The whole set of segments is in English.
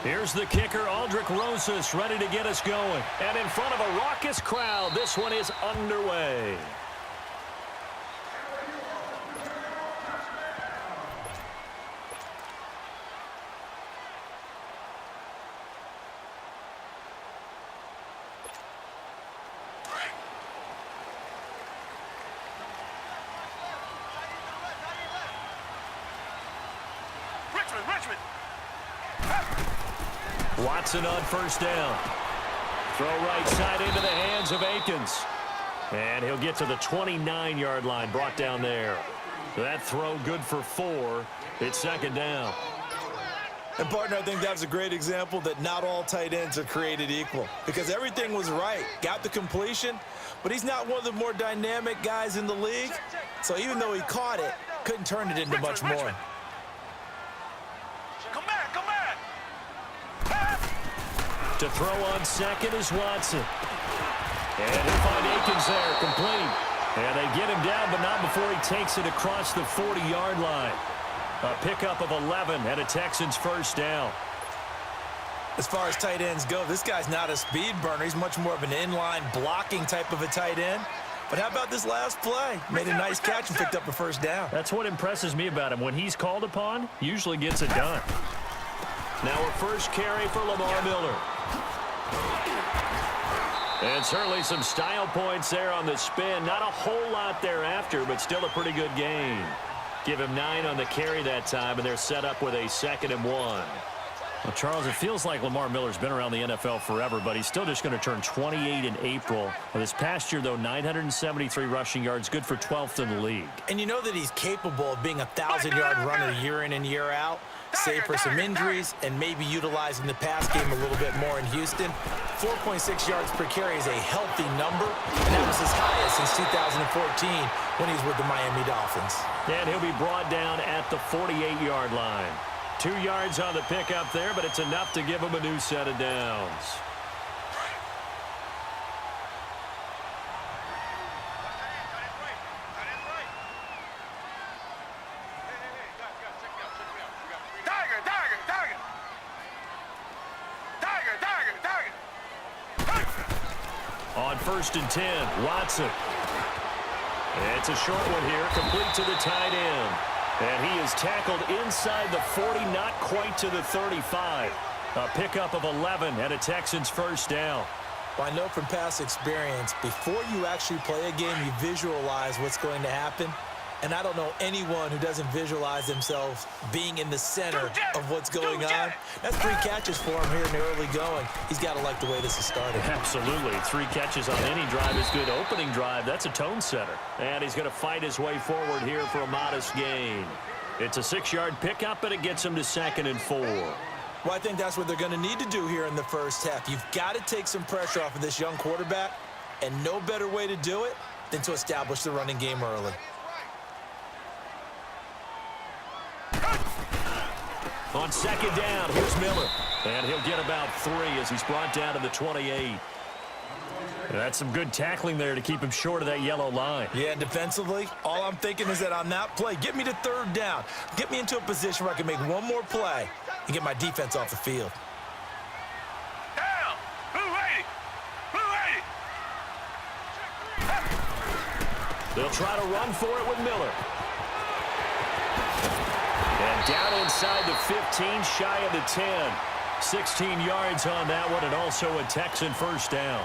Here's the kicker, Aldrich Rosas, ready to get us going. And in front of a raucous crowd, this one is underway. Watson on first down. Throw right side into the hands of Akins. And he'll get to the 29-yard line, brought down there. That throw good for 4. It's second down. And, partner, I think that was a great example that not all tight ends are created equal, because everything was right. Got the completion, but he's not one of the more dynamic guys in the league. So even though he caught it, couldn't turn it into much more. To throw on second is Watson. And he'll find Akins there, complete. And they get him down, but not before he takes it across the 40-yard line. A pickup of 11 and a Texans first down. As far as tight ends go, this guy's not a speed burner. He's much more of an inline blocking type of a tight end. But how about this last play? Made a nice catch and picked up a first down. That's what impresses me about him. When he's called upon, usually gets it done. Now a first carry for Lamar Miller. And certainly some style points there on the spin. Not a whole lot thereafter, but still a pretty good gain. Give him 9 on the carry that time, and they're set up with a 2nd and 1. Well, Charles, it feels like Lamar Miller's been around the NFL forever, but he's still just going to turn 28 in April. Well, this past year, though, 973 rushing yards, good for 12th in the league. And you know that he's capable of being a 1,000-yard runner year in and year out, save for some injuries and maybe utilizing the pass game a little bit more in Houston. 4.6 yards per carry is a healthy number, and that was his highest since 2014 when he was with the Miami Dolphins. And he'll be brought down at the 48-yard line. 2 yards on the pickup there, but it's enough to give him a new set of downs. On 1st and 10, Watson. It's a short one here, complete to the tight end. And he is tackled inside the 40, not quite to the 35. A pickup of 11 and a Texans first down. Well, I know from past experience, before you actually play a game, you visualize what's going to happen. And I don't know anyone who doesn't visualize themselves being in the center of what's going on. That's 3 catches for him here in the early going. He's got to like the way this is started. Absolutely. 3 catches on any drive is good. Opening drive, that's a tone setter. And he's going to fight his way forward here for a modest gain. It's a 6-yard pickup, and it gets him to 2nd and 4. Well, I think that's what they're going to need to do here in the first half. You've got to take some pressure off of this young quarterback, and no better way to do it than to establish the running game early. On 2nd down, here's Miller. And he'll get about 3 as he's brought down to the 28. That's some good tackling there to keep him short of that yellow line. Yeah, and defensively, all I'm thinking is that on that play, get me to 3rd down. Get me into a position where I can make one more play and get my defense off the field. Down! Blue 80! Blue 80! They'll try to run for it with Miller. And down inside the 15, shy of the 10. 16 yards on that one, and also a Texan first down.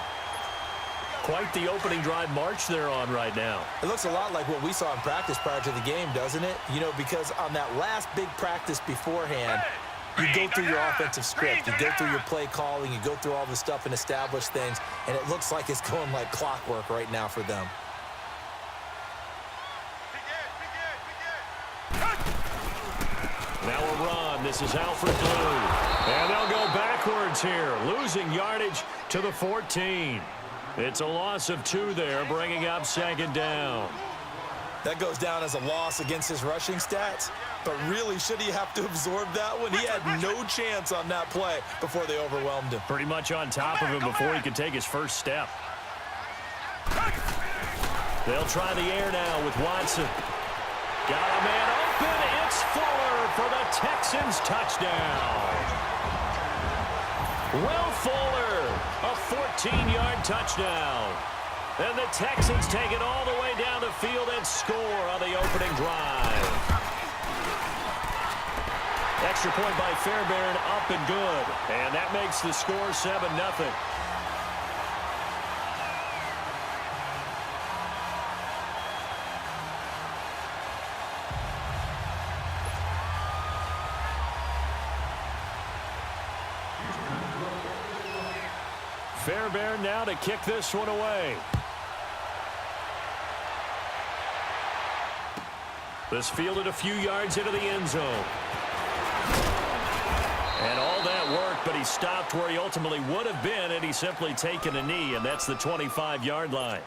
Quite the opening drive march they're on right now. It looks a lot like what we saw in practice prior to the game, doesn't it? You know, because on that last big practice beforehand, you go through your offensive script, you go through your play calling, you go through all the stuff and establish things, and it looks like it's going like clockwork right now for them. Now a run. This is Alfred Blue. And they'll go backwards here, losing yardage to the 14. It's a loss of 2 there, bringing up 2nd down. That goes down as a loss against his rushing stats, but really, should he have to absorb that one? He had no chance on that play before they overwhelmed him. Pretty much on top of him before he could take his first step. They'll try the air now with Watson. Got a man open. It's Fuller for the Texans touchdown. Will Fuller, a 14-yard touchdown. And the Texans take it all the way down the field and score on the opening drive. Extra point by Fairbairn, up and good. And that makes the score 7-0. Fairbairn now to kick this one away. This fielded a few yards into the end zone. And all that work, but he stopped where he ultimately would have been had he simply taken a knee, and that's the 25-yard line.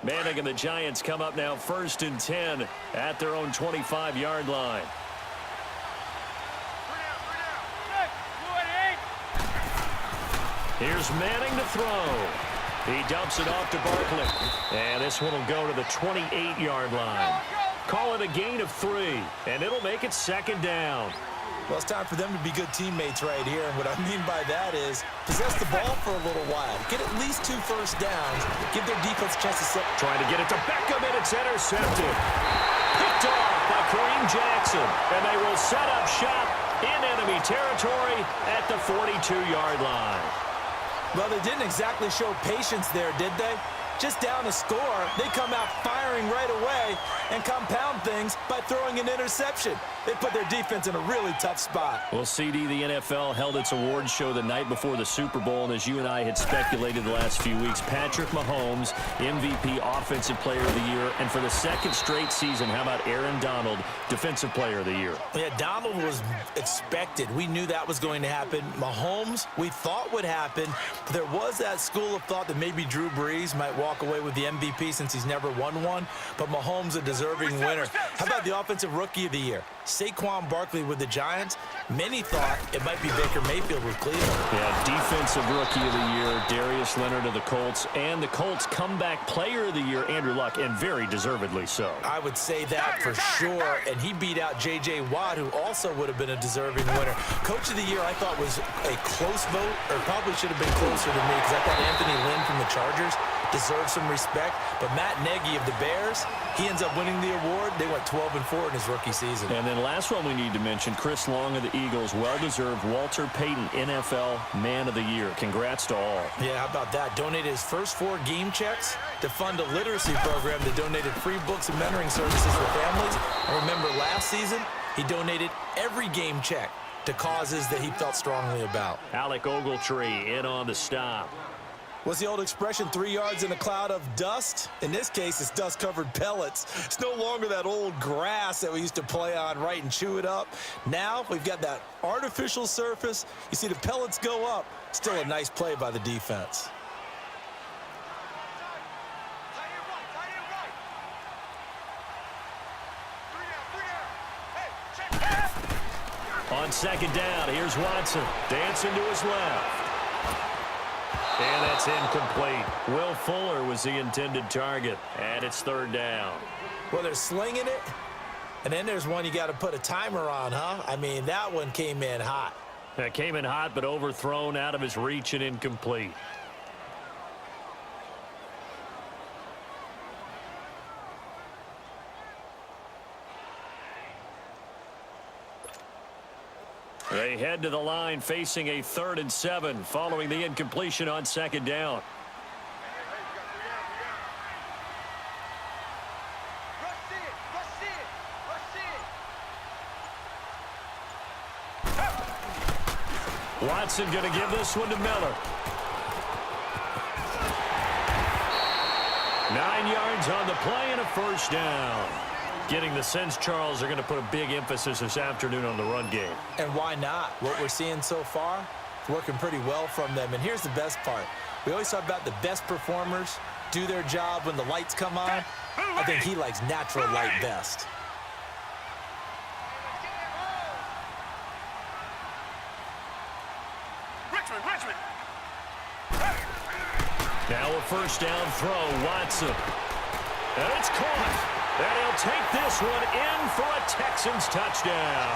Manning and the Giants come up now 1st and 10 at their own 25-yard line. Here's Manning to throw. He dumps it off to Barkley. And this one will go to the 28-yard line. Call it a gain of 3, and it'll make it 2nd down. Well, it's time for them to be good teammates right here. And what I mean by that is possess the ball for a little while. Get at least 2 first downs. Give their defense a chance to set. Trying to get it to Beckham, and it's intercepted. Picked off by Kareem Jackson. And they will set up shop in enemy territory at the 42-yard line. Well, they didn't exactly show patience there, did they? Just down a score, they come out firing right away and compound things by throwing an interception. They put their defense in a really tough spot. Well, CD, the NFL held its awards show the night before the Super Bowl, and as you and I had speculated the last few weeks, Patrick Mahomes, MVP, Offensive Player of the Year, and for the 2nd straight season, how about Aaron Donald, Defensive Player of the Year? Yeah, Donald was expected. We knew that was going to happen. Mahomes, we thought would happen. There was that school of thought that maybe Drew Brees might walk away with the MVP since he's never won one, but Mahomes a deserving winner. How about the Offensive Rookie of the Year? Saquon Barkley with the Giants. Many thought it might be Baker Mayfield with Cleveland. Yeah, Defensive Rookie of the Year, Darius Leonard of the Colts, and the Colts Comeback Player of the Year, Andrew Luck, and very deservedly so. I would say that for sure, and he beat out J.J. Watt, who also would have been a deserving winner. Coach of the Year, I thought, was a close vote, or probably should have been closer than me, because I thought Anthony Lynn from the Chargers deserves some respect, but Matt Nagy of the Bears, he ends up winning the award. They went 12-4 in his rookie season. And then last one we need to mention, Chris Long of the Eagles, well-deserved Walter Payton NFL Man of the Year. Congrats to all. Yeah, how about that? Donated his first 4 game checks to fund a literacy program that donated free books and mentoring services for families. And remember, last season, he donated every game check to causes that he felt strongly about. Alec Ogletree in on the stop. What's the old expression, 3 yards in a cloud of dust? In this case, it's dust-covered pellets. It's no longer that old grass that we used to play on, right, and chew it up. Now we've got that artificial surface. You see the pellets go up. Still a nice play by the defense. On 2nd down, here's Watson. Dancing to his left. And that's incomplete. Will Fuller was the intended target, and it's 3rd down. Well, they're slinging it, and then there's one you got to put a timer on, huh? I mean, that one came in hot. That came in hot, but overthrown out of his reach and incomplete. They head to the line facing a 3rd and 7 following the incompletion on 2nd down. Watson going to give this one to Miller. 9 yards on the play and a 1st down. Getting the sense, Charles, they're going to put a big emphasis this afternoon on the run game. And why not? What we're seeing so far, working pretty well from them. And here's the best part. We always talk about the best performers do their job when the lights come on. I think he likes natural light best. Now a first down throw, Watson. And it's caught. And he'll take this one in for a Texans touchdown.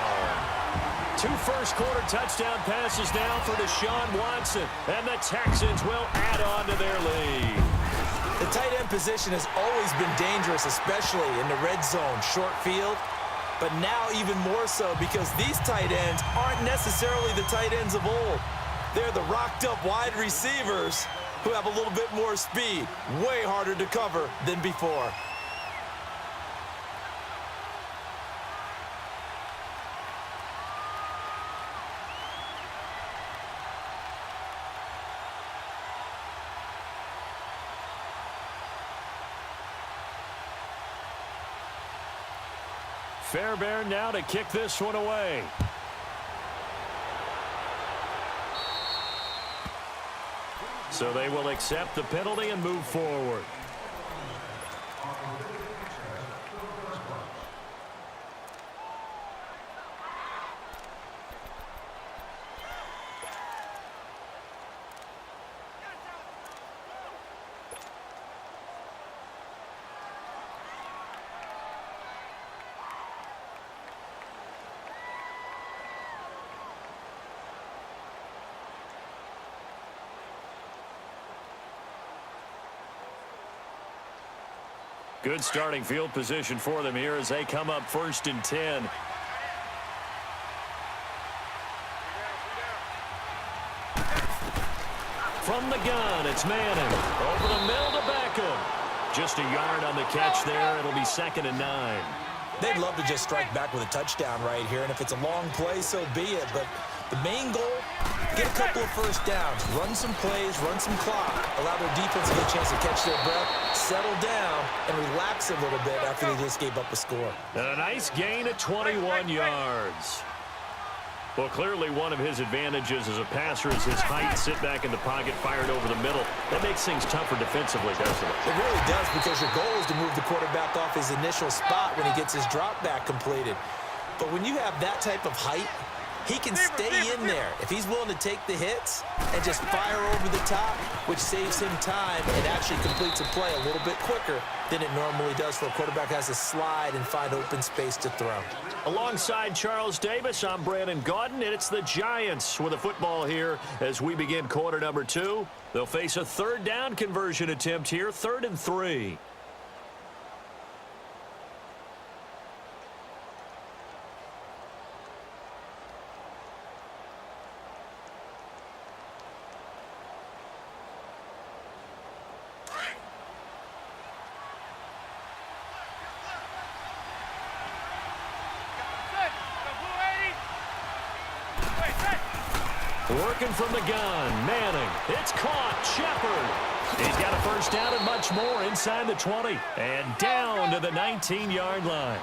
2 first-quarter touchdown passes now for Deshaun Watson. And the Texans will add on to their lead. The tight end position has always been dangerous, especially in the red zone, short field. But now even more so because these tight ends aren't necessarily the tight ends of old. They're the rocked-up wide receivers who have a little bit more speed, way harder to cover than before. Fairbairn now to kick this one away. So they will accept the penalty and move forward. Good starting field position for them here as they come up 1st and 10. From the gun, it's Manning. Over the middle to Beckham. Just a yard on the catch there. It'll be 2nd and 9. They'd love to just strike back with a touchdown right here, and if it's a long play, so be it. But the main goal, get a couple of first downs, run some plays, run some clock, allow their defense to get a chance to catch their breath, settle down, and relax a little bit after they just gave up a score. And a nice gain at 21 yards. Well, clearly one of his advantages as a passer is his height. Sit back in the pocket, fired over the middle. That makes things tougher defensively, doesn't it? It really does, because your goal is to move the quarterback off his initial spot when he gets his drop back completed. But when you have that type of height, he can stay in there if he's willing to take the hits and just fire over the top, which saves him time and actually completes a play a little bit quicker than it normally does for a quarterback who has to slide and find open space to throw. Alongside Charles Davis, I'm Brandon Gaudin, and it's the Giants with a football here as we begin quarter number 2. They'll face a 3rd down conversion attempt here, 3rd and 3. Working from the gun, Manning. It's caught, Shepard. He's got a first down and much more inside the 20. And down to the 19-yard line.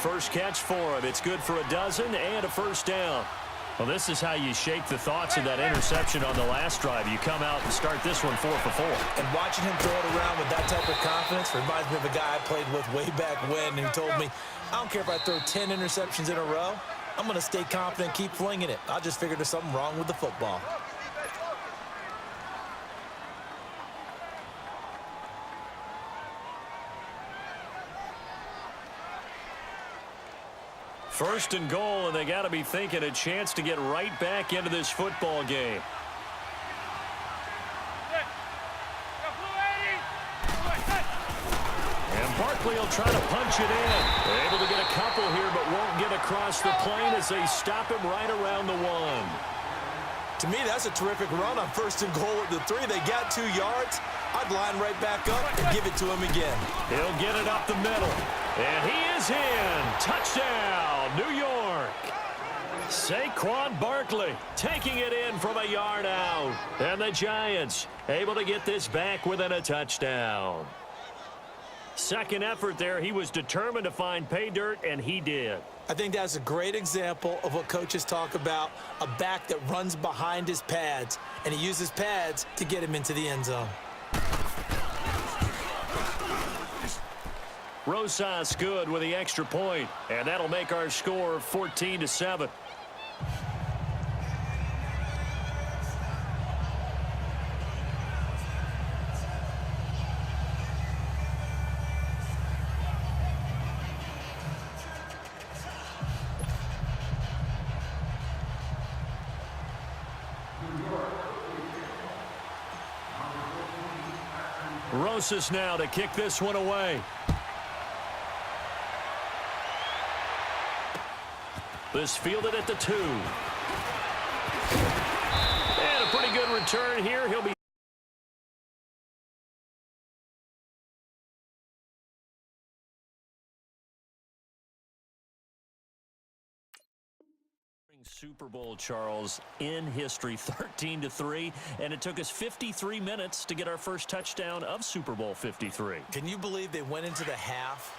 First catch for him. It's good for a dozen and a first down. Well, this is how you shake the thoughts of that interception on the last drive. You come out and start this one 4 for 4. And watching him throw it around with that type of confidence reminds me of a guy I played with way back when who told me, I don't care if I throw 10 interceptions in a row. I'm going to stay confident, keep flinging it. I just figured there's something wrong with the football. First and goal, and they got to be thinking a chance to get right back into this football game. And Barkley will try to punch it in. They're able to get a couple here, but won't get across the plane as they stop him right around the 1. To me, that's a terrific run on 1st and goal at the 3. They got 2 yards. I'd line right back up and give it to him again. He'll get it up the middle. And he is in. Touchdown, New York. Saquon Barkley taking it in from a yard out. And the Giants able to get this back within a touchdown. Second effort there. He was determined to find pay dirt, and he did. I think that's a great example of what coaches talk about, a back that runs behind his pads, and he uses pads to get him into the end zone. Rosas good with the extra point, and that'll make our score 14-7. Rosas now to kick this one away. This fielded at the 2. And a pretty good return here. He'll be Super Bowl, Charles, in history, 13-3, and it took us 53 minutes to get our first touchdown of Super Bowl 53. Can you believe they went into the half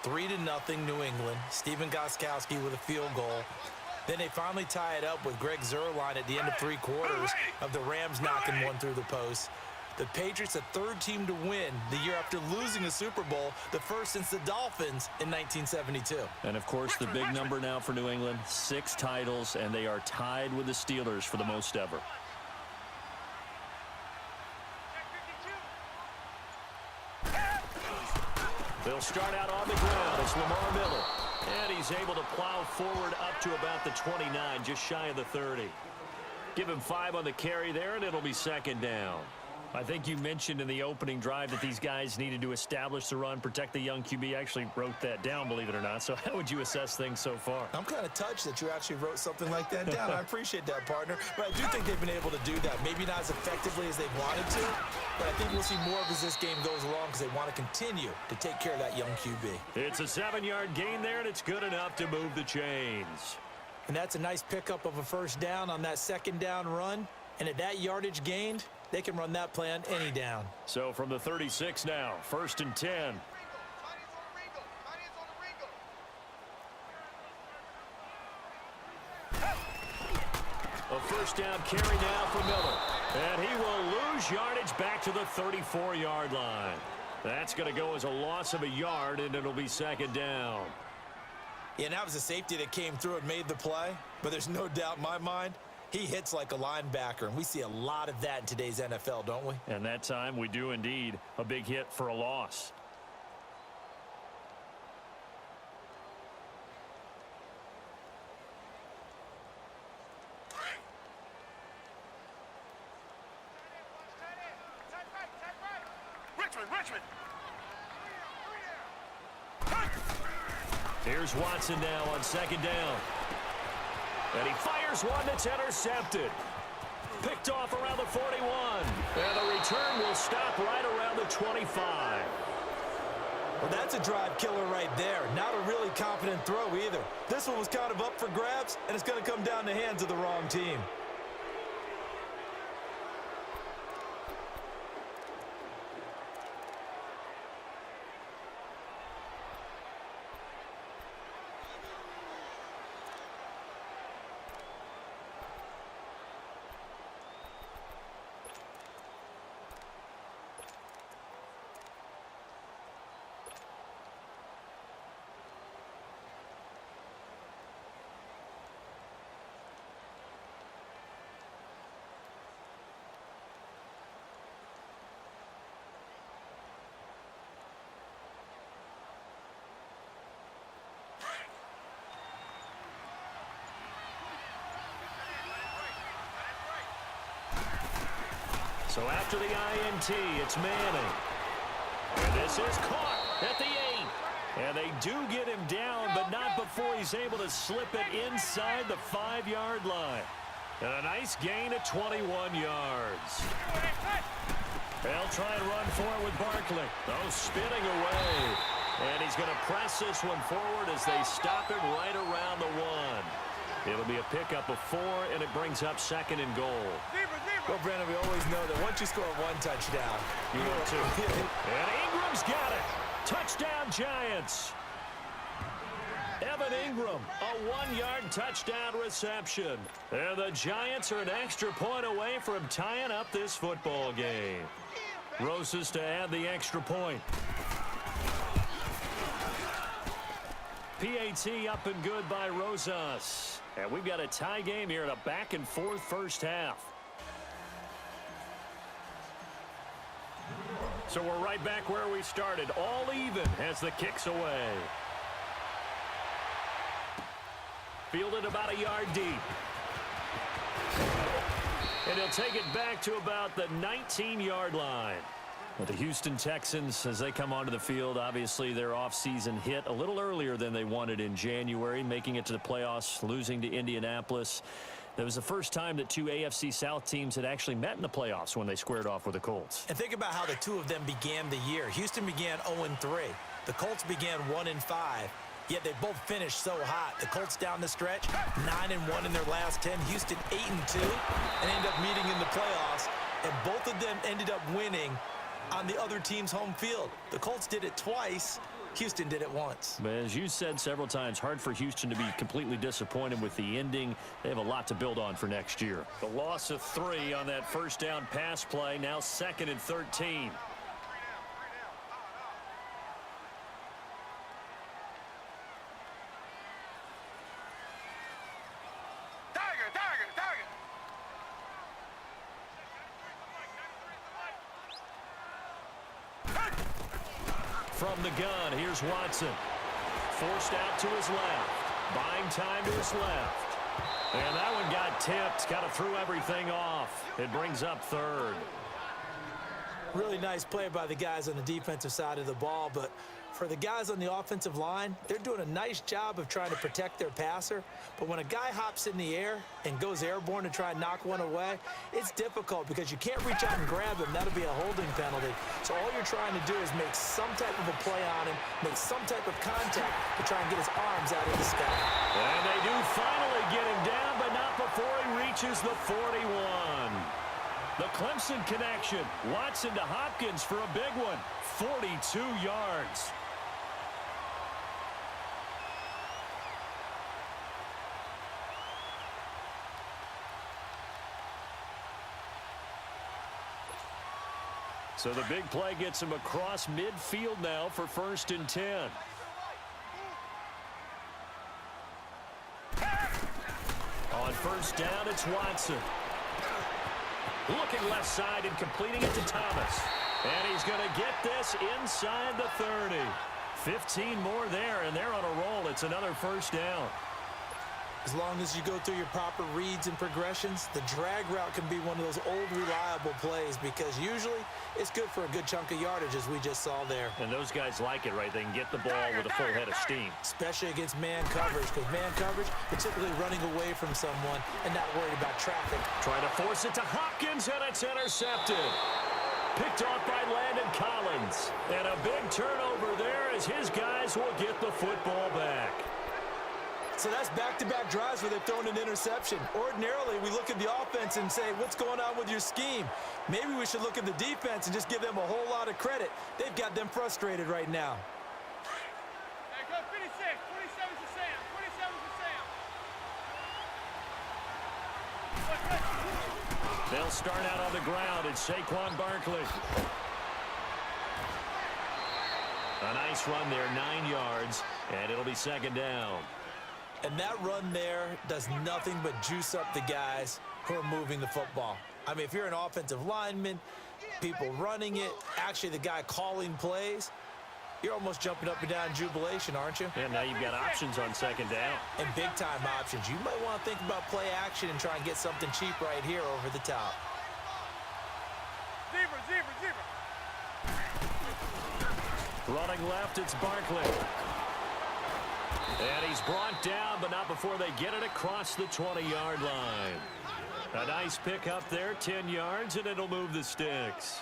3-0 New England, Stephen Gostkowski with a field goal. Then they finally tie it up with Greg Zuerlein at the end of 3 quarters of the Rams knocking one through the post. The Patriots, the 3rd team to win the year after losing a Super Bowl, the first since the Dolphins in 1972. And, of course, the big number now for New England, 6 titles, and they are tied with the Steelers for the most ever. They'll start out on the ground. It's Lamar Miller. And he's able to plow forward up to about the 29, just shy of the 30. Give him 5 on the carry there, and it'll be 2nd down. I think you mentioned in the opening drive that these guys needed to establish the run, protect the young QB. Actually wrote that down, believe it or not. So how would you assess things so far? I'm kind of touched that you actually wrote something like that down. I appreciate that, partner. But I do think they've been able to do that. Maybe not as effectively as they wanted to, but I think we'll see more of as this game goes along because they want to continue to take care of that young QB. It's a 7-yard gain there, and it's good enough to move the chains. And that's a nice pickup of a 1st down on that 2nd down run. And at that yardage gained, they can run that play on any down. So from the 36 now, 1st and 10. A 1st down carry now for Miller. And he will lose yardage back to the 34-yard line. That's going to go as a loss of a yard, and it'll be 2nd down. Yeah, and that was a safety that came through and made the play. But there's no doubt in my mind, he hits like a linebacker, and we see a lot of that in today's NFL, don't we? And that time we do indeed. A big hit for a loss. Richmond. Here's Watson now on 2nd down. And he fires one that's intercepted. Picked off around the 41. And the return will stop right around the 25. Well, that's a drive killer right there. Not a really confident throw either. This one was kind of up for grabs, and it's going to come down the hands of the wrong team. So after the INT, it's Manning. And this is caught at the 8. And they do get him down, but not before he's able to slip it inside the 5-yard line. And a nice gain of 21 yards. They'll try and run for it with Barkley. Oh, spinning away. And he's going to press this one forward as they stop it right around the 1. It'll be a pickup of 4, and it brings up 2nd and goal. Well, Brandon, we always know that once you score 1 touchdown, you will too. And Ingram's got it. Touchdown, Giants. Evan Ingram, a 1-yard touchdown reception. And the Giants are an extra point away from tying up this football game. Rosas to add the extra point. PAT up and good by Rosas. And we've got a tie game here in a back-and-forth first half. So we're right back where we started, all even as the kick's away. Fielded about a yard deep. And he'll take it back to about the 19-yard line. But the Houston Texans, as they come onto the field, obviously their offseason hit a little earlier than they wanted in January, making it to the playoffs, losing to Indianapolis. That was the first time that two AFC South teams had actually met in the playoffs when they squared off with the Colts. And think about how the two of them began the year. Houston began 0-3. The Colts began 1-5. Yet they both finished so hot. The Colts down the stretch, 9-1 in their last 10. Houston 8-2, and ended up meeting in the playoffs. And both of them ended up winning on the other team's home field. The Colts did it twice. Houston did it once. But as you said several times, hard for Houston to be completely disappointed with the ending. They have a lot to build on for next year. The loss of 3 on that first down pass play, now 2nd and 13. From the gun, here's Watson. Forced out to his left. Buying time to his left. And that one got tipped. Kind of threw everything off. It brings up 3rd. Really nice play by the guys on the defensive side of the ball, but for the guys on the offensive line, they're doing a nice job of trying to protect their passer. But when a guy hops in the air and goes airborne to try and knock one away, it's difficult because you can't reach out and grab him. That'll be a holding penalty. So all you're trying to do is make some type of a play on him, make some type of contact to try and get his arms out of the sky. And they do finally get him down, but not before he reaches the 41. The Clemson connection. Watson to Hopkins for a big one. 42 yards. So the big play gets him across midfield now for 1st and 10. On 1st down, it's Watson. Looking left side and completing it to Thomas. And he's going to get this inside the 30. 15 more there, and they're on a roll. It's another 1st down. As long as you go through your proper reads and progressions, the drag route can be one of those old reliable plays because usually it's good for a good chunk of yardage, as we just saw there. And those guys like it, right? They can get the ball with a full head of steam. Especially against man coverage, because man coverage, you're typically running away from someone and not worried about traffic. Trying to force it to Hopkins, and it's intercepted. Picked off by Landon Collins. And a big turnover there as his guys will get the football back. So that's back-to-back drives where they've thrown an interception. Ordinarily, we look at the offense and say, what's going on with your scheme? Maybe we should look at the defense and just give them a whole lot of credit. They've got them frustrated right now. Hey, go 56. 27 to Sam. 27 to Sam. They'll start out on the ground. It's Saquon Barkley. A nice run there, 9 yards, and it'll be 2nd down. And that run there does nothing but juice up the guys who are moving the football. I mean, if you're an offensive lineman, people running it, actually the guy calling plays, you're almost jumping up and down in jubilation, aren't you? And now you've got options on 2nd down. And big-time options. You might want to think about play action and try and get something cheap right here over the top. Zebra. Running left, it's Barkley. And he's brought down, but not before they get it across the 20-yard line. A nice pick up there, 10 yards, and it'll move the sticks.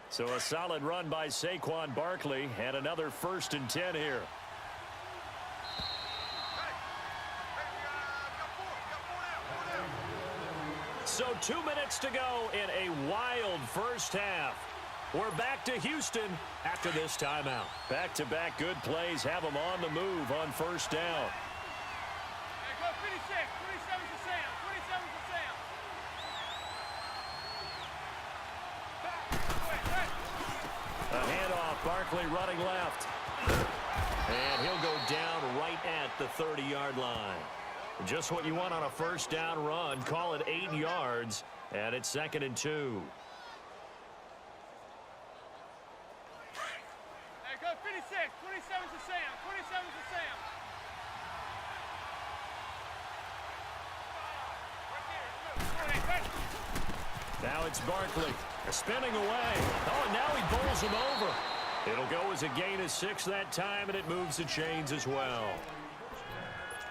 So a solid run by Saquon Barkley, and another 1st and 10 here. So 2 minutes to go in a wild first half. We're back to Houston after this timeout. Back-to-back good plays have them on the move on 1st down. Hey, go 56. 27 to Sam. 27 to Sam. A handoff, Barkley running left. And he'll go down right at the 30-yard line. Just what you want on a 1st down run. Call it 8 yards, and it's 2nd and 2. Hey, go 56. 27 to Sam. 27 to Sam. Now it's Barkley. Spinning away. Oh, and now he bowls him over. It'll go as a gain of 6 that time, and it moves the chains as well.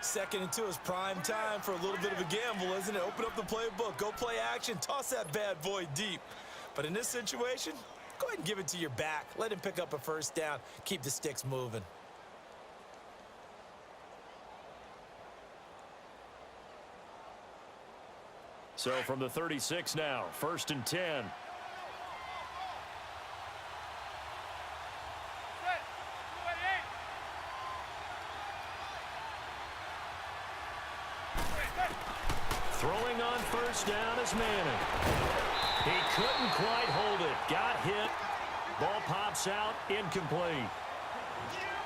Second and 2 is prime time for a little bit of a gamble, isn't it? Open up the playbook, go play action, toss that bad boy deep. But in this situation, go ahead and give it to your back. Let him pick up a first down. Keep the sticks moving. So from the 36 now, 1st and 10. Throwing on 1st down is Manning. He couldn't quite hold it. Got hit. Ball pops out. Incomplete.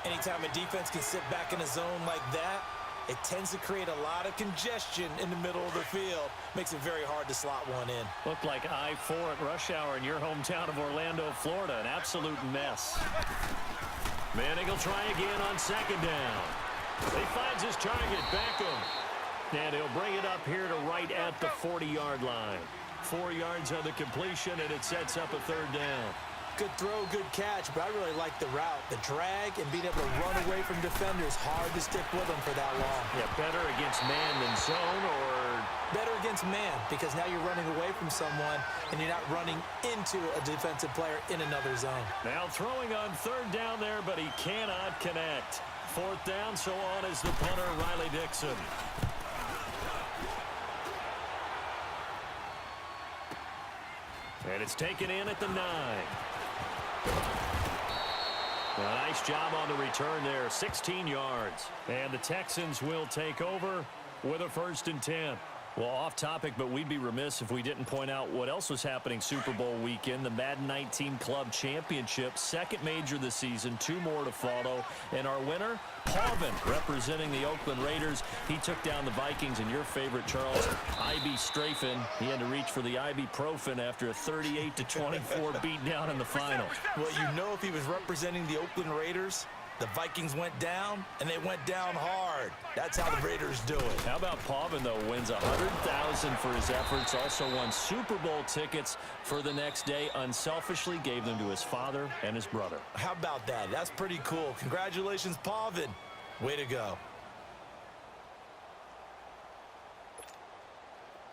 Anytime a defense can sit back in a zone like that, it tends to create a lot of congestion in the middle of the field. Makes it very hard to slot one in. Looked like I-4 at rush hour in your hometown of Orlando, Florida. An absolute mess. Manning will try again on 2nd down. He finds his target, Beckham. And he'll bring it up here to right at the 40-yard line. 4 yards on the completion, and it sets up a 3rd down. Good throw, good catch, but I really like the route. The drag and being able to run away from defenders, hard to stick with them for that long. Yeah, better against man than zone, or? Better against man, because now you're running away from someone, and you're not running into a defensive player in another zone. Now throwing on 3rd down there, but he cannot connect. 4th down, so on is the punter, Riley Dixon. And it's taken in at the 9. A nice job on the return there, 16 yards. And the Texans will take over with a 1st and 10. Well, off topic, but we'd be remiss if we didn't point out what else was happening Super Bowl weekend. The Madden 19 Club Championship, 2nd major this season, 2 more to follow. And our winner, Pavin, representing the Oakland Raiders. He took down the Vikings, and your favorite, Charles, IB Strafen. He had to reach for the ibuprofen after a 38-24 beatdown in the final. Well, you know, if he was representing the Oakland Raiders, the Vikings went down, and they went down hard. That's how the Raiders do it. How about Pavin, though, wins $100,000 for his efforts, also won Super Bowl tickets for the next day, unselfishly gave them to his father and his brother. How about that? That's pretty cool. Congratulations, Pavin. Way to go.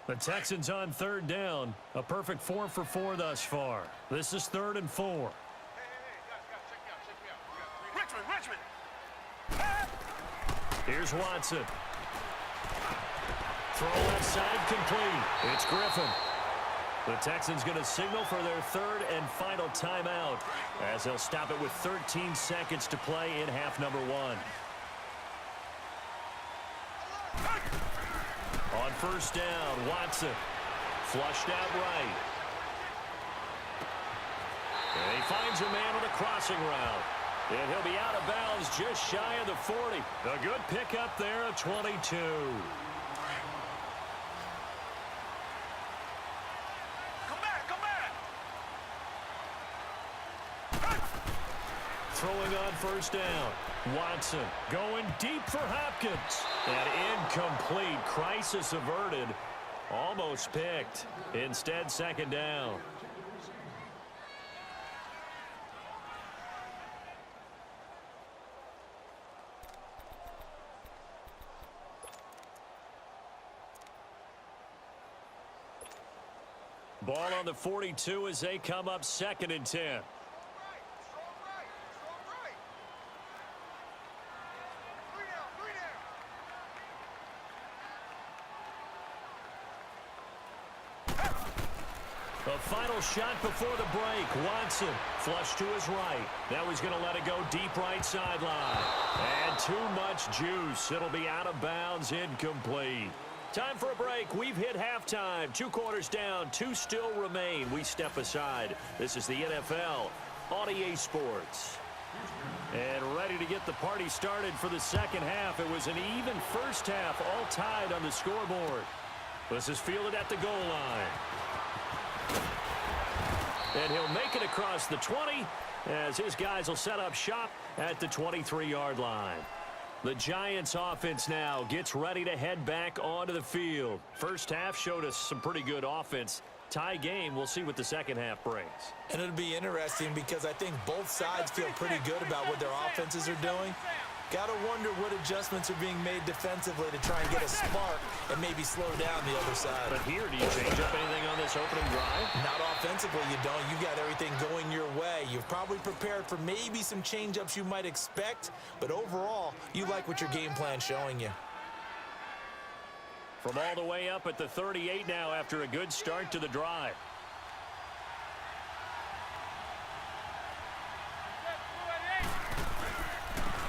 The Texans on 3rd down. A perfect 4 for 4 thus far. This is 3rd and 4. Here's Watson. Throw left side complete. It's Griffin. The Texans going to signal for their 3rd and final timeout as they'll stop it with 13 seconds to play in half number 1. On 1st down, Watson. Flushed out right. And he finds a man on a crossing route. And he'll be out of bounds just shy of the 40. A good pickup there of 22. Come back! Throwing on 1st down. Watson going deep for Hopkins. And incomplete. Crisis averted. Almost picked. Instead, 2nd down. Ball on the 42 as they come up 2nd and 10. The final shot before the break. Watson flush to his right. Now he's going to let it go deep right sideline. And too much juice. It'll be out of bounds, incomplete. Time for a break. We've hit halftime. 2 quarters down. 2 still remain. We step aside. This is the NFL on EA Sports. And ready to get the party started for the 2nd half. It was an even first half, all tied on the scoreboard. This is fielded at the goal line. And he'll make it across the 20 as his guys will set up shop at the 23-yard line. The Giants offense now gets ready to head back onto the field. First half showed us some pretty good offense. Tie game, we'll see what the second half brings. And it'll be interesting because I think both sides feel pretty good about what their offenses are doing. Got to wonder what adjustments are being made defensively to try and get a spark and maybe slow down the other side. But here, do you change up anything on this opening drive? Not offensively, you don't. You got everything going your way. You've probably prepared for maybe some change-ups you might expect, but overall, you like what your game plan's showing you. From all the way up at the 38 now after a good start to the drive.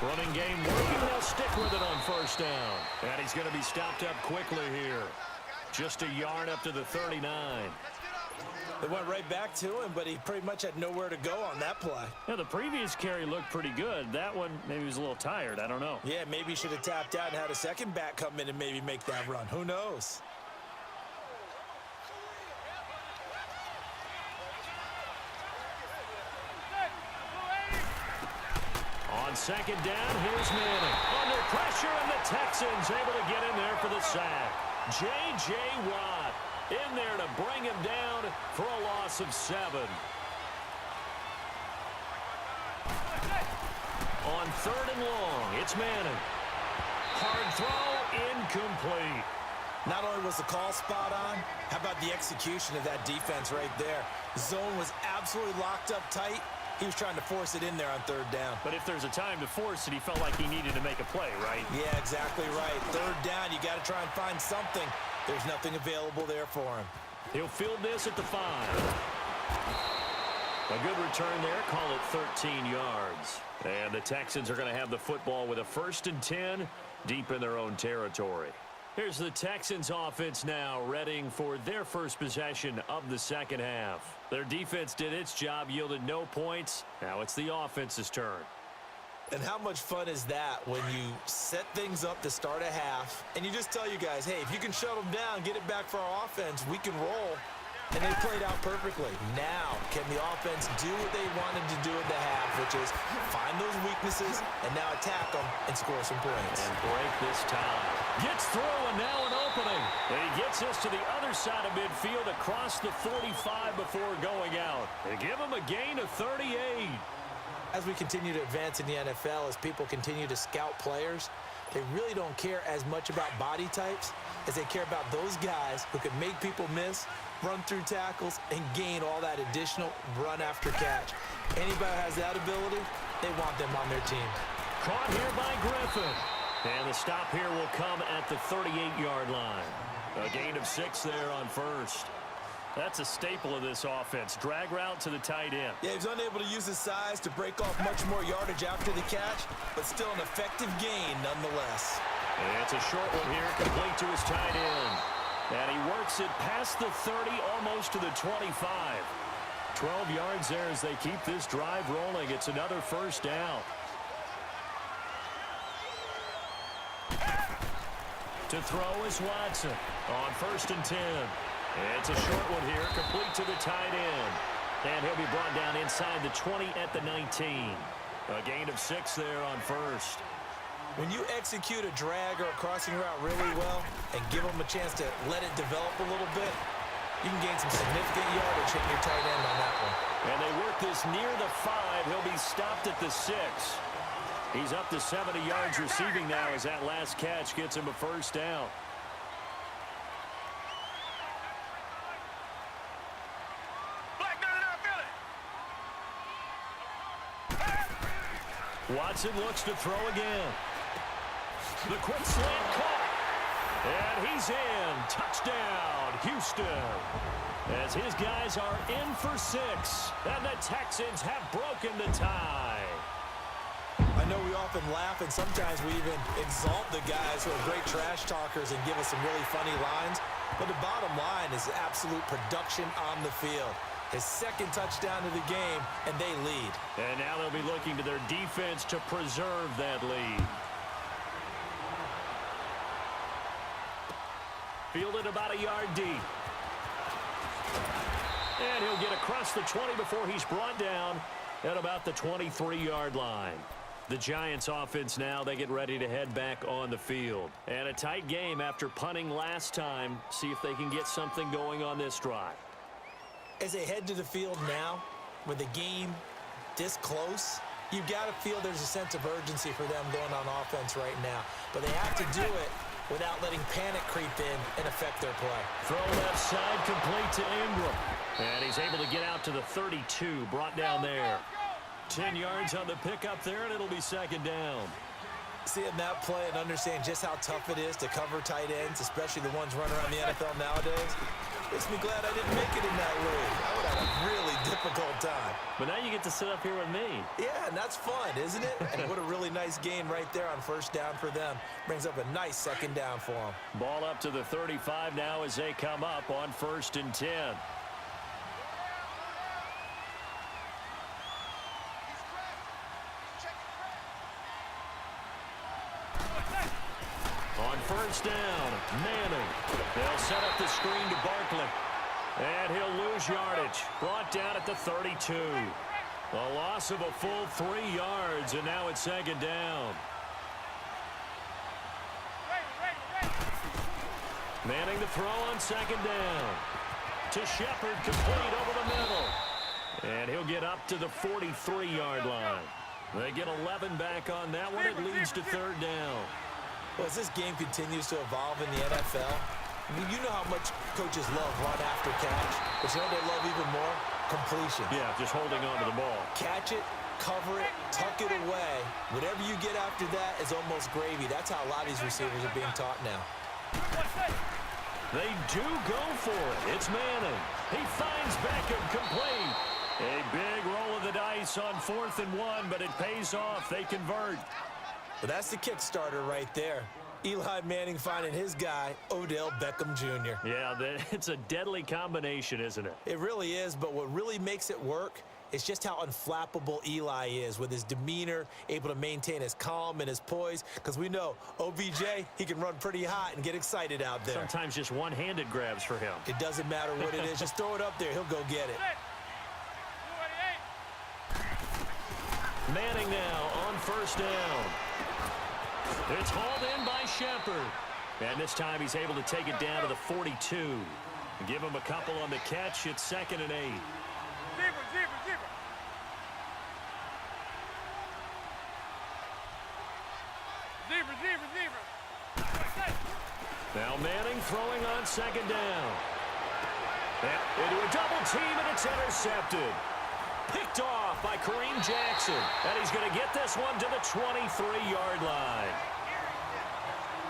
Running game working. They'll stick with it on first down. And he's going to be stopped up quickly here. Just a yard up to the 39. They went right back to him, but he pretty much had nowhere to go on that play. Yeah, the previous carry looked pretty good. That one, maybe he was a little tired. I don't know. Yeah, maybe he should have tapped out and had a second back come in and maybe make that run. Who knows? On second down, here's Manning. Under pressure, and the Texans able to get in there for the sack. J.J. Watt in there to bring him down for a loss of 7. On third and long, it's Manning. Hard throw, incomplete. Not only was the call spot on, how about the execution of that defense right there? Zone was absolutely locked up tight. He was trying to force it in there on third down. But if there's a time to force it, he felt like he needed to make a play, right? Yeah, exactly right. Third down, you got to try and find something. There's nothing available there for him. He'll field this at the 5. A good return there. Call it 13 yards. And the Texans are going to have the football with a 1st and 10 deep in their own territory. Here's the Texans offense now readying for their first possession of the second half. Their defense did its job, yielded no points. Now it's the offense's turn. And how much fun is that when you set things up to start a half and you just tell you guys, hey, if you can shut them down, get it back for our offense, we can roll. And they played out perfectly. Now, can the offense do what they wanted to do at the half, which is find those weaknesses and now attack them and score some points. And break this tie. Gets through, and now an opening. And he gets us to the other side of midfield across the 45 before going out. They give him a gain of 38. As we continue to advance in the NFL, as people continue to scout players, they really don't care as much about body types as they care about those guys who can make people miss, run through tackles, and gain all that additional run after catch. Anybody who has that ability, they want them on their team. Caught here by Griffin. And the stop here will come at the 38-yard line. A gain of 6 there on first. That's a staple of this offense. Drag route to the tight end. Yeah, he was unable to use his size to break off much more yardage after the catch, but still an effective gain nonetheless. And it's a short one here, complete to his tight end. And he works it past the 30, almost to the 25. 12 yards there as they keep this drive rolling. It's another first down. To throw is Watson on 1st and 10. It's a short one here, complete to the tight end. And he'll be brought down inside the 20 at the 19. A gain of 6 there on first. When you execute a drag or a crossing route really well and give them a chance to let it develop a little bit, you can gain some significant yardage hitting your tight end on that one. And they work this near the 5. He'll be stopped at the 6. He's up to 70 yards receiving now as that last catch gets him a first down. Watson looks to throw again. The quick slant caught. And he's in. Touchdown, Houston. As his guys are in for 6. And the Texans have broken the tie. I know we often laugh and sometimes we even exalt the guys who are great trash talkers and give us some really funny lines. But the bottom line is absolute production on the field. His 2nd touchdown of the game, and they lead. And now they'll be looking to their defense to preserve that lead. Fielded about a yard deep. And he'll get across the 20 before he's brought down at about the 23-yard line. The Giants offense now, they get ready to head back on the field. And a tight game after punting last time. See if they can get something going on this drive. As they head to the field now, with the game this close, you've got to feel there's a sense of urgency for them going on offense right now. But they have to do it without letting panic creep in and affect their play. Throw left side, complete to Ingram. And he's able to get out to the 32, brought down there. 10 yards on the pickup there, and it'll be second down. Seeing that play and understand just how tough it is to cover tight ends, especially the ones running around the NFL nowadays, makes me glad I didn't make it in that league. I would have had a really difficult time. But now you get to sit up here with me. Yeah, and that's fun, isn't it? And what a really nice gain right there on first down for them. Brings up a nice second down for them. Ball up to the 35 now as they come up on 1st and 10. On first down, Manning. They'll set up the screen to Barkley. And he'll lose yardage. Brought down at the 32. A loss of a full 3 yards, and now it's second down. Manning to throw on second down. To Shepard, complete over the middle. And he'll get up to the 43-yard line. They get 11 back on that one. It leads to third down. Well, as this game continues to evolve in the NFL, you know how much coaches love run after catch, but you know what they love even more? Completion. Yeah, just holding on to the ball. Catch it, cover it, tuck it away. Whatever you get after that is almost gravy. That's how a lot of these receivers are being taught now. They do go for it. It's Manning. He finds Beckham, complete. A big roll of the dice on 4th and 1, but it pays off. They convert. But that's the Kickstarter right there. Eli Manning finding his guy, Odell Beckham Jr. Yeah, it's a deadly combination, isn't it? It really is, but what really makes it work is just how unflappable Eli is with his demeanor, able to maintain his calm and his poise, because we know OBJ, he can run pretty hot and get excited out there. Sometimes just one-handed grabs for him. It doesn't matter what it is. Just throw it up there. He'll go get it. Manning now on first down. It's hauled in by Shepard. And this time he's able to take it down to the 42. Give him a couple on the catch. It's 2nd and 8. Zebra. Now Manning throwing on second down. Into a double team, and it's intercepted. Picked off by Kareem Jackson. And he's going to get this one to the 23-yard line.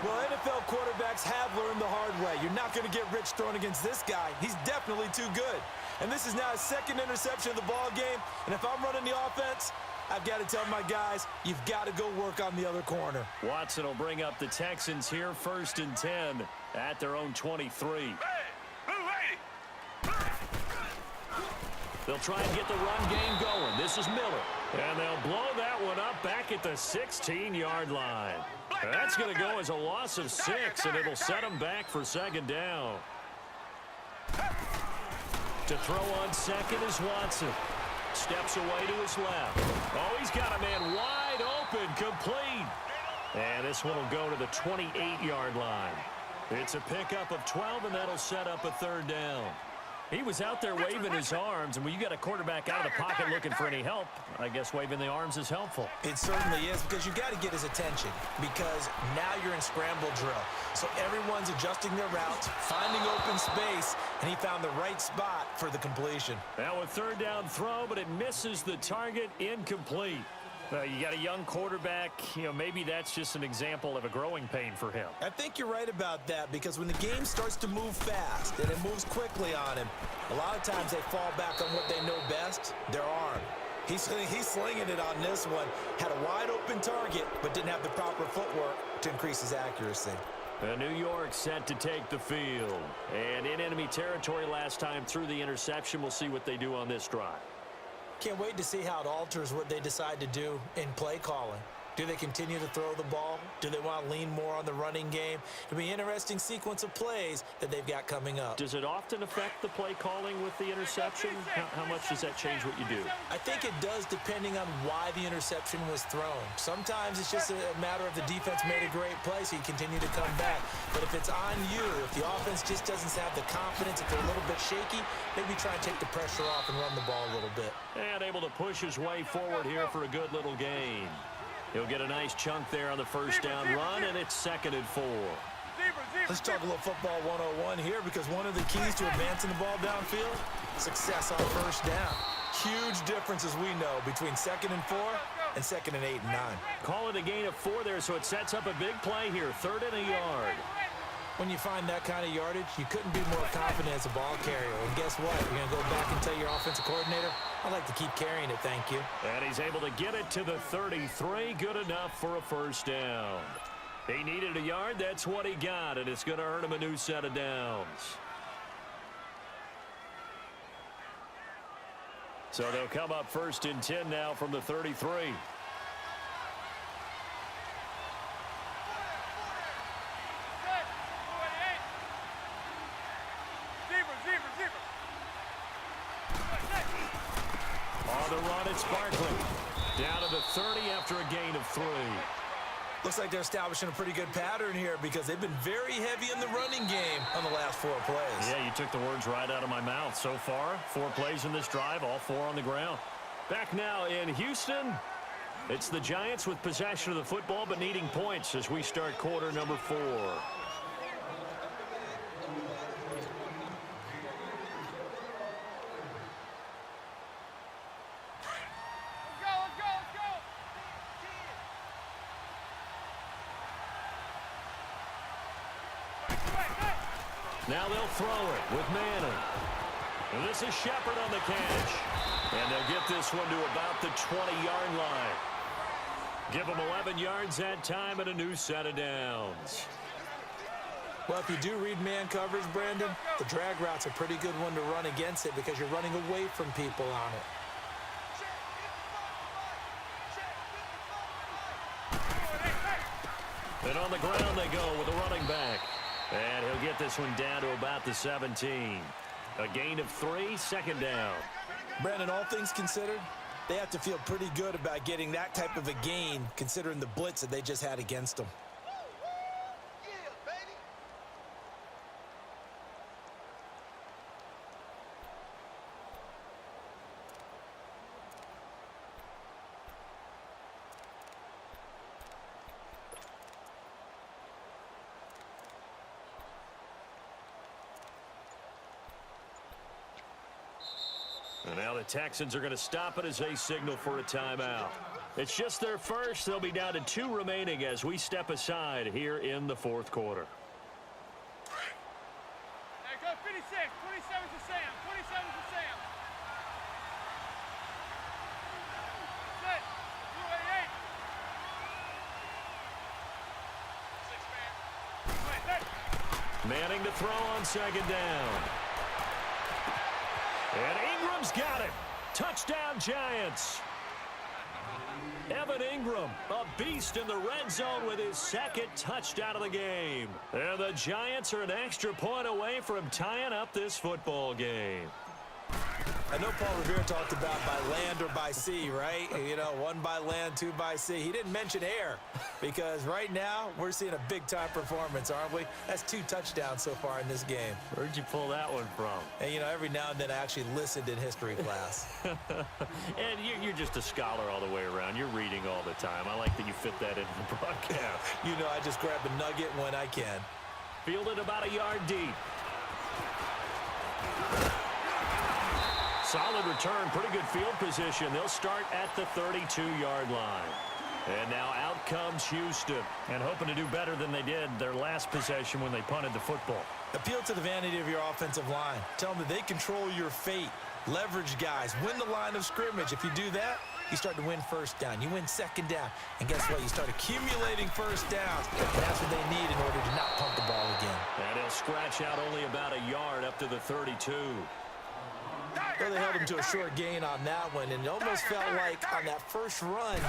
Well, NFL quarterbacks have learned the hard way. You're not going to get rich throwing against this guy. He's definitely too good. And this is now his 2nd interception of the ball game. And if I'm running the offense, I've got to tell my guys, you've got to go work on the other corner. Watson will bring up the Texans here, 1st and 10 at their own 23. They'll try and get the run game going. This is Miller. And they'll blow that one up back at the 16-yard line. That's going to go as a loss of 6, and it'll set them back for second down. To throw on second is Watson. Steps away to his left. Oh, he's got a man wide open, complete. And this one will go to the 28-yard line. It's a pickup of 12, and that'll set up a third down. He was out there waving his arms, and when you got a quarterback out of the pocket looking for any help, I guess waving the arms is helpful. It certainly is, because you got to get his attention, because now you're in scramble drill. So everyone's adjusting their routes, finding open space, and he found the right spot for the completion. Now a third down throw, but it misses the target, incomplete. You got a young quarterback, maybe that's just an example of a growing pain for him. I think you're right about that, because when the game starts to move fast and it moves quickly on him, a lot of times they fall back on what they know best, their arm. He's slinging it on this one. Had a wide open target, but didn't have the proper footwork to increase his accuracy. New York set to take the field. And in enemy territory last time through the interception. We'll see what they do on this drive. Can't wait to see how it alters what they decide to do in play calling. Do they continue to throw the ball? Do they want to lean more on the running game? It'll be an interesting sequence of plays that they've got coming up. Does it often affect the play calling with the interception? How much does that change what you do? I think it does depending on why the interception was thrown. Sometimes it's just a matter of the defense made a great play, so you continue to come back. But if it's on you, if the offense just doesn't have the confidence, if they're a little bit shaky, maybe try and take the pressure off and run the ball a little bit. And able to push his way forward here for a good little gain. He'll get a nice chunk there on the first down run, and it's 2nd and 4. Let's talk a little football 101 here, because one of the keys to advancing the ball downfield, success on first down. Huge difference, as we know, between 2nd and 4 and 2nd and 8 and 9. Call it a gain of 4 there, so it sets up a big play here, 3rd and a yard. When you find that kind of yardage, you couldn't be more confident as a ball carrier. And guess what? You're going to go back and tell your offensive coordinator, I'd like to keep carrying it, thank you. And he's able to get it to the 33. Good enough for a first down. He needed a yard. That's what he got, and it's going to earn him a new set of downs. So they'll come up 1st and 10 now from the 33. On the run, it's Barkley. Down to the 30 after a gain of 3. Looks like they're establishing a pretty good pattern here, because they've been very heavy in the running game on the last 4 plays. Yeah, you took the words right out of my mouth. So far, 4 plays in this drive, all 4 on the ground. Back now in Houston, it's the Giants with possession of the football but needing points as we start quarter number 4. Now they'll throw it with Manning. And this is Shepard on the catch. And they'll get this one to about the 20-yard line. Give them 11 yards that time and a new set of downs. Well, if you do read man coverage, Brandon, the drag route's a pretty good one to run against it, because you're running away from people on it. And on the ground they go with a running back. And he'll get this one down to about the 17. A gain of 3, 2nd down. Brandon, all things considered, they have to feel pretty good about getting that type of a gain, considering the blitz that they just had against them. And now the Texans are going to stop it as they signal for a timeout. It's just their first. They'll be down to 2 remaining as we step aside here in the 4th quarter. Hey, go 56. 27 to Sam. 27 to Sam. Set. 288. 6 man. Manning to throw on 2nd down. And Ingram's got it. Touchdown, Giants. Evan Ingram, a beast in the red zone with his 2nd touchdown of the game. And the Giants are an extra point away from tying up this football game. I know Paul Revere talked about by land or by sea, right? You know, 1 by land, 2 by sea. He didn't mention air, because right now we're seeing a big-time performance, aren't we? That's 2 touchdowns so far in this game. Where'd you pull that one from? And, you know, every now and then I actually listened in history class. And you're just a scholar all the way around. You're reading all the time. I like that you fit that into the broadcast. You know, I just grab a nugget when I can. Fielded about a yard deep. Solid return, pretty good field position. They'll start at the 32-yard line. And now out comes Houston. And hoping to do better than they did their last possession when they punted the football. Appeal to the vanity of your offensive line. Tell them that they control your fate. Leverage guys. Win the line of scrimmage. If you do that, you start to win first down. You win 2nd down. And guess what? You start accumulating first downs. And that's what they need in order to not punt the ball again. And he'll scratch out only about a yard up to the 32. Well, they held him to a short gain on that one, and it almost felt like on that first run,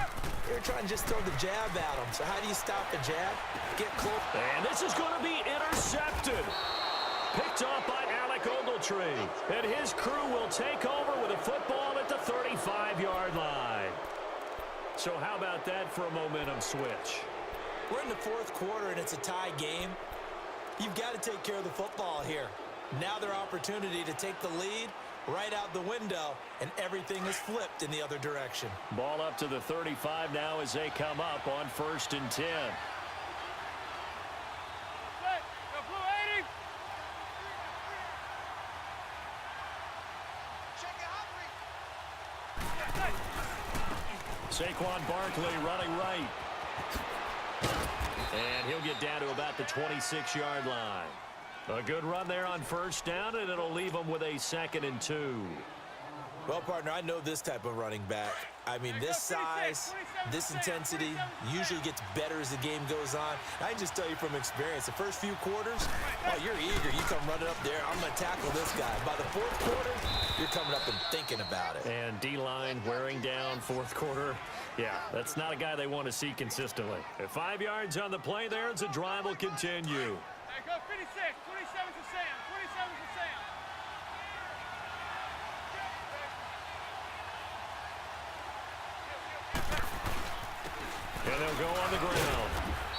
they were trying to just throw the jab at him. So how do you stop the jab? Get close. And this is going to be intercepted. Picked off by Alec Ogletree. And his crew will take over with a football at the 35-yard line. So how about that for a momentum switch? We're in the fourth quarter, and it's a tie game. You've got to take care of the football here. Now their opportunity to take the lead right out the window, and everything is flipped in the other direction. Ball up to the 35 now as they come up on 1st and 10. Saquon Barkley running right. And he'll get down to about the 26-yard line. A good run there on 1st down, and it'll leave them with a 2nd and 2. Well, partner, I know this type of running back. I mean, this size, this intensity usually gets better as the game goes on. I can just tell you from experience, the first few quarters, oh, you're eager. You come running up there, I'm going to tackle this guy. By the fourth quarter, you're coming up and thinking about it. And D-line wearing down 4th quarter. Yeah, that's not a guy they want to see consistently. At 5 yards on the play there, as the drive will continue. Hey, go 56, 27 for Sam, 27 for Sam. And they'll go on the ground.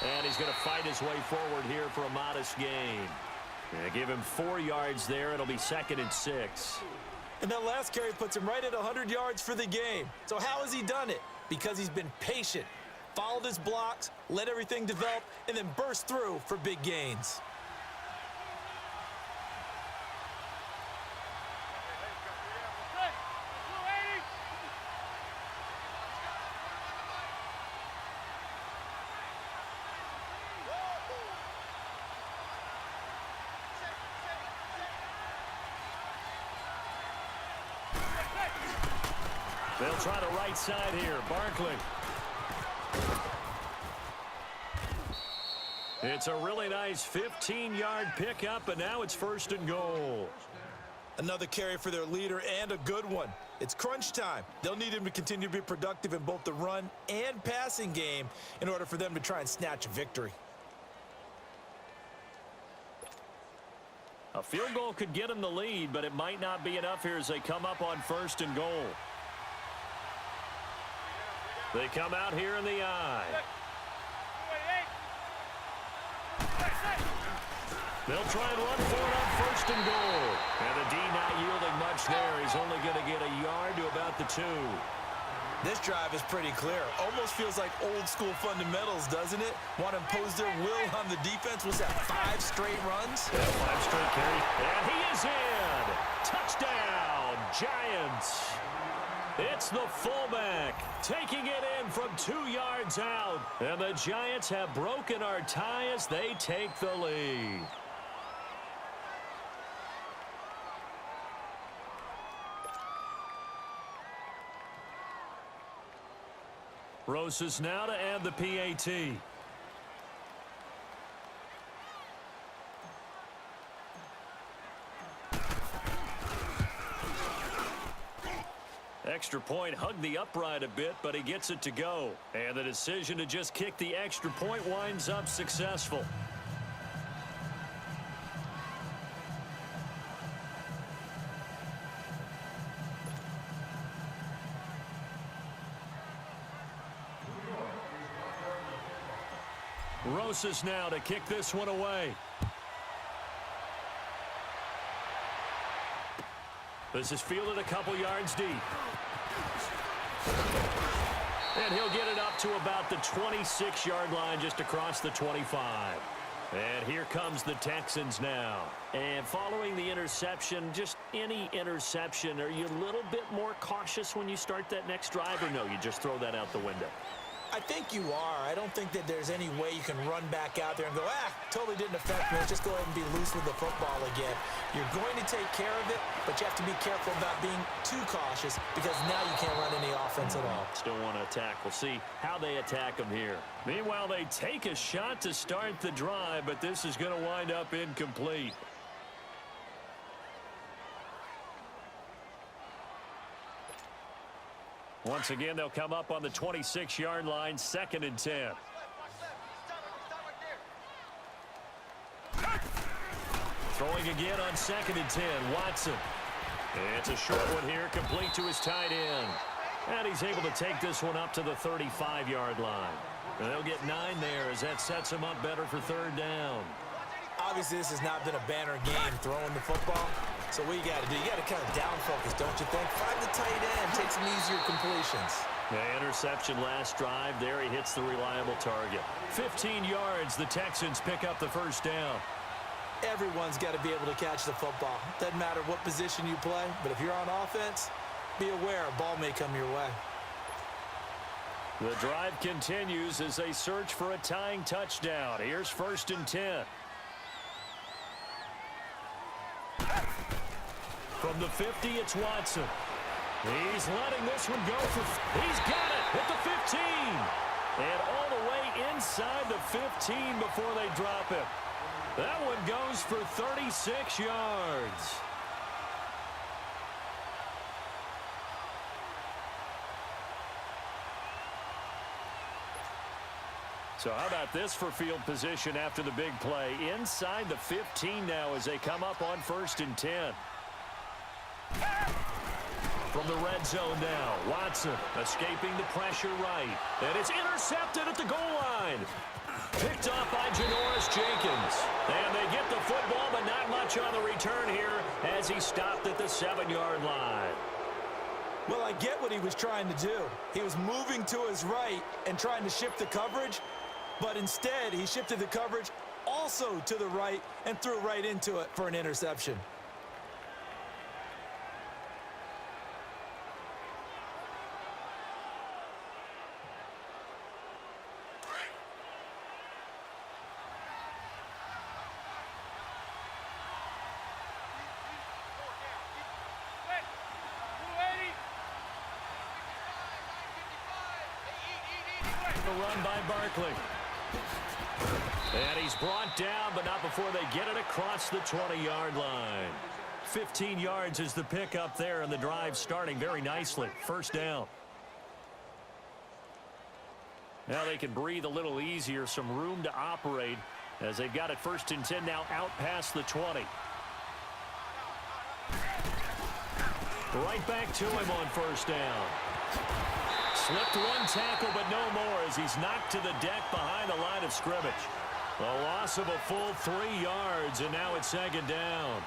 And he's going to fight his way forward here for a modest gain. And give him 4 yards there. It'll be 2nd and 6. And that last carry puts him right at 100 yards for the game. So how has he done it? Because he's been patient, followed his blocks, let everything develop, and then burst through for big gains. They'll try the right side here. Barkley. It's a really nice 15-yard pickup, and now it's 1st and goal. Another carry for their leader, and a good one. It's crunch time. They'll need him to continue to be productive in both the run and passing game in order for them to try and snatch a victory. A field goal could get them the lead, but it might not be enough here as they come up on 1st and goal. They come out here in the eye. They'll try and run for it on 1st and goal. And the D not yielding much there. He's only going to get a yard to about the 2. This drive is pretty clear. Almost feels like old school fundamentals, doesn't it? Want to impose their will on the defense. Was that 5 straight runs? Yeah, 5 straight carries. And he is in. Touchdown, Giants. It's the fullback taking it in from 2 yards out. And the Giants have broken our tie as they take the lead. Rosas now to add the PAT. Extra point hugged the upright a bit, but he gets it to go. And the decision to just kick the extra point winds up successful. Rosas now to kick this one away. This is fielded a couple yards deep. And he'll get it up to about the 26-yard line, just across the 25. And here comes the Texans now. And following the interception, just any interception, are you a little bit more cautious when you start that next drive, or no, you just throw that out the window? I think you are. I don't think that there's any way you can run back out there and go, totally didn't affect me. Let's just go ahead and be loose with the football again. You're going to take care of it, but you have to be careful about being too cautious because now you can't run any offense at all. Still want to attack. We'll see how they attack them here. Meanwhile, they take a shot to start the drive, but this is going to wind up incomplete. Once again, they'll come up on the 26-yard line, 2nd and 10. Throwing again on 2nd and 10, Watson. It's a short one here, complete to his tight end. And he's able to take this one up to the 35-yard line. And they'll get 9 there as that sets him up better for 3rd down. Obviously, this has not been a banner game throwing the football. So what you got to do, you got to kind of down focus, don't you think? Find the tight end, take some easier completions. The interception last drive. There he hits the reliable target. 15 yards, the Texans pick up the 1st down. Everyone's got to be able to catch the football. Doesn't matter what position you play, but if you're on offense, be aware a ball may come your way. The drive continues as they search for a tying touchdown. Here's 1st and 10. From the 50, it's Watson. He's letting this one go for... He's got it at the 15. And all the way inside the 15 before they drop it. That one goes for 36 yards. So how about this for field position after the big play? Inside the 15 now as they come up on 1st and 10. From the red zone now, Watson escaping the pressure right. And it's intercepted at the goal line. Picked off by Janoris Jenkins. And they get the football, but not much on the return here as he stopped at the 7-yard line. Well, I get what he was trying to do. He was moving to his right and trying to shift the coverage, but instead he shifted the coverage also to the right and threw right into it for an interception. Run by Barkley. And he's brought down, but not before they get it across the 20-yard line. 15 yards is the pickup there, and the drive starting very nicely. 1st down. Now they can breathe a little easier, some room to operate as they've got it 1st and 10 now out past the 20. Right back to him on 1st down. Slipped one tackle, but no more as he's knocked to the deck behind the line of scrimmage. A loss of a full 3 yards, and now it's 2nd down.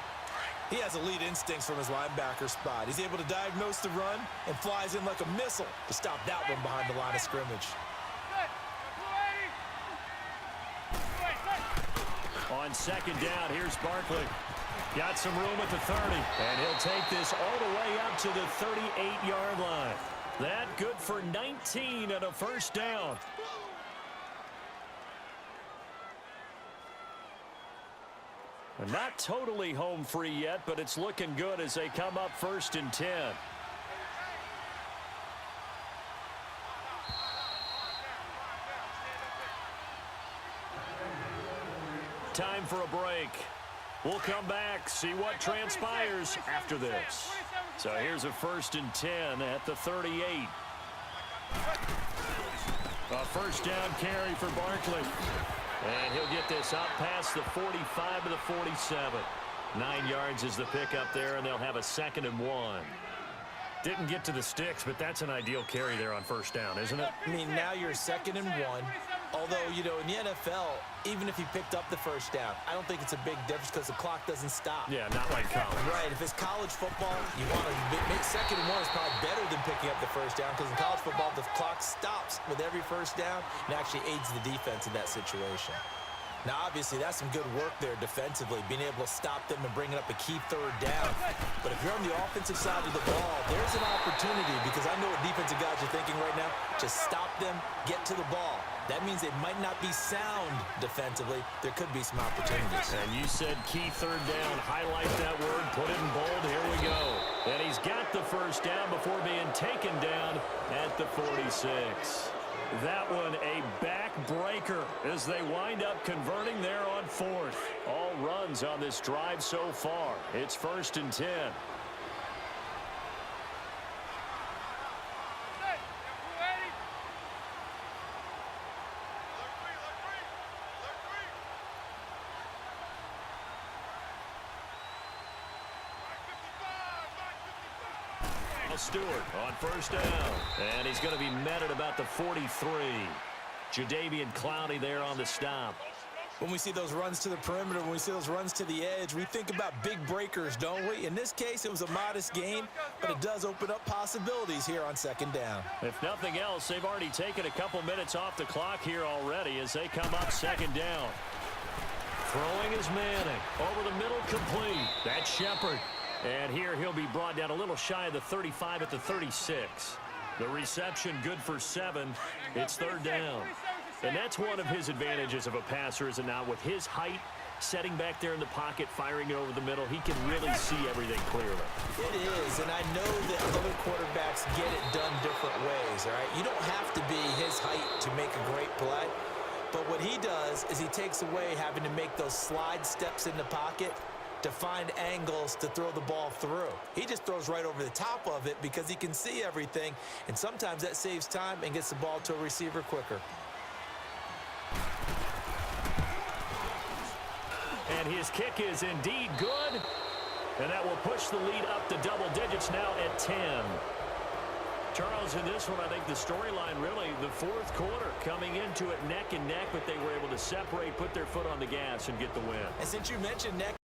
He has elite instincts from his linebacker spot. He's able to diagnose the run and flies in like a missile to stop that one behind the line of scrimmage. On 2nd down, here's Barkley. Got some room at the 30, and he'll take this all the way up to the 38-yard line. That good for 19 and a 1st down. Not totally home free yet, but it's looking good as they come up 1st and 10. Time for a break. We'll come back, see what transpires after this. So here's a 1st and 10 at the 38. A 1st down carry for Barkley. And he'll get this up past the 45 to the 47. 9 yards is the pickup there, and they'll have a 2nd and 1. Didn't get to the sticks, but that's an ideal carry there on 1st down, isn't it? I mean, now you're 2nd and 1. Although, you know, in the NFL, even if he picked up the 1st down, I don't think it's a big difference because the clock doesn't stop. Yeah, not like college. Right. If it's college football, you want to make 2nd and 1 is probably better than picking up the 1st down because in college football, the clock stops with every 1st down and actually aids the defense in that situation. Now, obviously, that's some good work there defensively, being able to stop them and bringing up a key 3rd down. But if you're on the offensive side of the ball, there's an opportunity because I know what defensive guys are thinking right now. Just stop them, get to the ball. That means they might not be sound defensively. There could be some opportunities. And you said key 3rd down. Highlight that word. Put it in bold. Here we go. And he's got the 1st down before being taken down at the 46. That one a backbreaker as they wind up converting there on 4th. All runs on this drive so far. It's 1st and 10. Stewart on first down. And he's going to be met at about the 43. Jadeveon Clowney there on the stop. When we see those runs to the perimeter, when we see those runs to the edge, we think about big breakers, don't we? In this case, it was a modest gain, but it does open up possibilities here on second down. If nothing else, they've already taken a couple minutes off the clock here already as they come up second down. Throwing is Manning. Over the middle, complete. That's Shepard. And here he'll be brought down a little shy of the 35 at the 36. The reception good for 7. It's third down. And that's one of his advantages of a passer, is it not? With his height, setting back there in the pocket, firing it over the middle, he can really see everything clearly. It is, and I know that other quarterbacks get it done different ways, all right? You don't have to be his height to make a great play. But what he does is he takes away having to make those slide steps in the pocket to find angles to throw the ball through. He just throws right over the top of it because he can see everything, and sometimes that saves time and gets the ball to a receiver quicker. And his kick is indeed good. And that will push the lead up to double digits now at 10. Charles, in this one, I think the storyline really, the fourth quarter, coming into it neck and neck, but they were able to separate, put their foot on the gas, and get the win. And since you mentioned neck